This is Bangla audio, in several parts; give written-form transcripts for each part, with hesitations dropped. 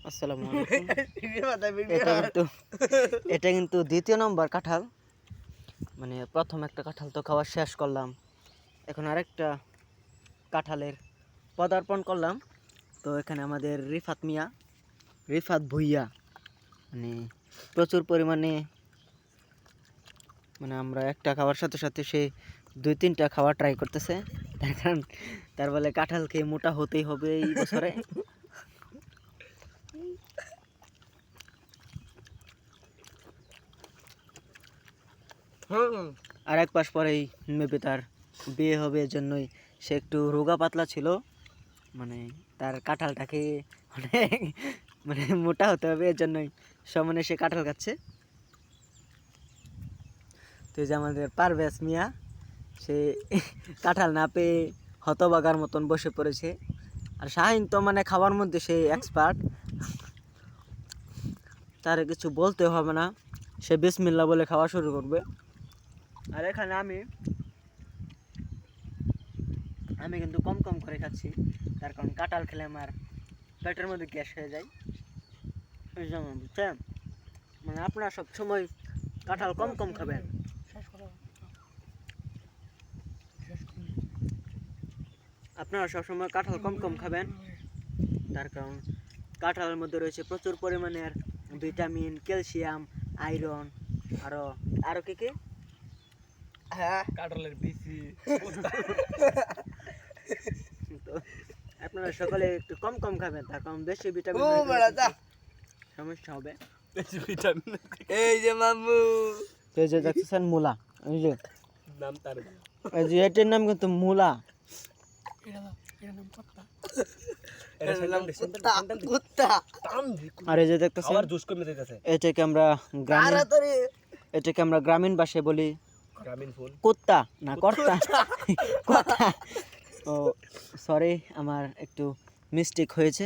আসসালামু আলাইকুম। এটা কিন্তু দ্বিতীয় নম্বর কাঁঠাল, মানে প্রথম একটা কাঁঠাল তো খাওয়া শেষ করলাম, এখন আরেকটা কাঁঠালের পদার্পণ করলাম। তো এখানে আমাদের রিফাত ভুইয়া মানে প্রচুর পরিমাণে, মানে আমরা একটা খাওয়ার সাথে সাথে সে 2-3টা খাওয়া ট্রাই করতেছে, তার কারণ তার বলে কাঁঠাল খেয়ে মোটা হতেই হবে এই বছরে। আর এক মাস পরেই মেবি তার বিয়ে হবে, এজন্যই সে একটু রোগা পাতলা ছিল, মানে তার কাঁঠালটাকে অনেক মানে মোটা হতে হবে, এর জন্যই সমানে সে কাঁঠাল খাচ্ছে। তো এই যে আমাদের পারভেজ মিয়া, সে কাঁঠাল না পেয়ে হতবাগার মতন বসে পড়েছে। আর শাহিন তো মানে খাওয়ার মধ্যে সে এক্সপার্ট, তার কিছু বলতে হবে না, সে বিসমিল্লাহ বলে খাওয়া শুরু করবে। আর এখানে আমি কিন্তু কম কম করে খাচ্ছি, তার কারণ কাঁঠাল খেলে আমার পেটের মধ্যে গ্যাস হয়ে যায়, এই জন্য বুঝছেন। মানে আপনারা সবসময় কাঁঠাল কম কম খাবেন। আপনারা সবসময় কাঁঠাল কম কম খাবেন, তার কারণ কাঁঠালের মধ্যে রয়েছে প্রচুর পরিমাণের ভিটামিন, ক্যালসিয়াম, আয়রন, আরো কি কি, হ্যাঁ কাঁঠালের বিচি। তো আপনারা সকলে একটু কম কম খাবেন, তার কারণ বেশি ভিটামিন সমস্যা হবে। বেশি ভিটামিন এই যে মামু, এই যে দেখছেন মূলা, এই যে নাম তার, এই যে এটার নাম কিন্তু মূলা। আর এই যে দেখতেছেন এটাকে আমরা গ্রামীণ ভাষায় বলি কুত্তা না কর্তা। ও সরি, আমার একটু মিস্টেক হয়েছে,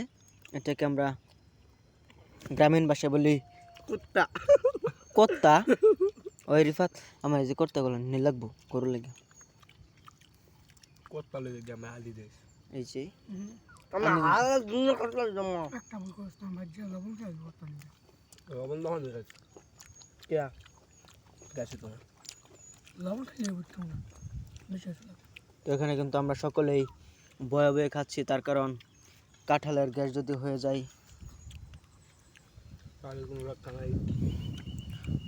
এটাকে আমরা গ্রামীণ ভাষায় বলি কর্তা। ওই রিফাত আমার এই যে কর্তাগুলো নিয়ে লাগবো গরু লেগে, এই যে তো এখানে কিন্তু আমরা সকলেই বয়ে বয়ে খাচ্ছি, তার কারণ কাঁঠালের গ্যাস যদি হয়ে যায়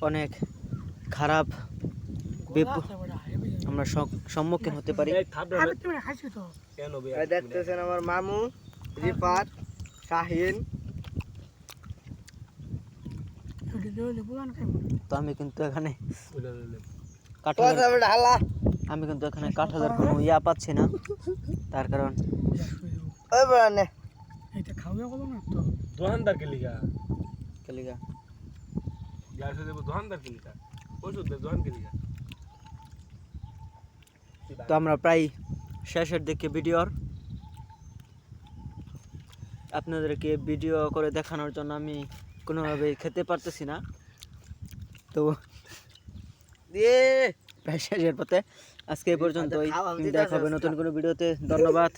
অনেক খারাপ আমরা সম্মুখীন হতে পারি। দেখতেছেন আমার মামু রিফাত, শাহিন। তো আমি কিন্তু এখানে কাঁঠালের কোনো ইয়া পাচ্ছি না, তার কারণ তো আমরা প্রায় শেষের দিকে ভিডিওর, আপনাদেরকে ভিডিও করে দেখানোর জন্য আমি কোনোভাবে খেতে পারতেছি না, তো প্রায় শেষের পথে। আজকে এই পর্যন্তই, দেখা হবে নতুন কোনো ভিডিওতে। ধন্যবাদ।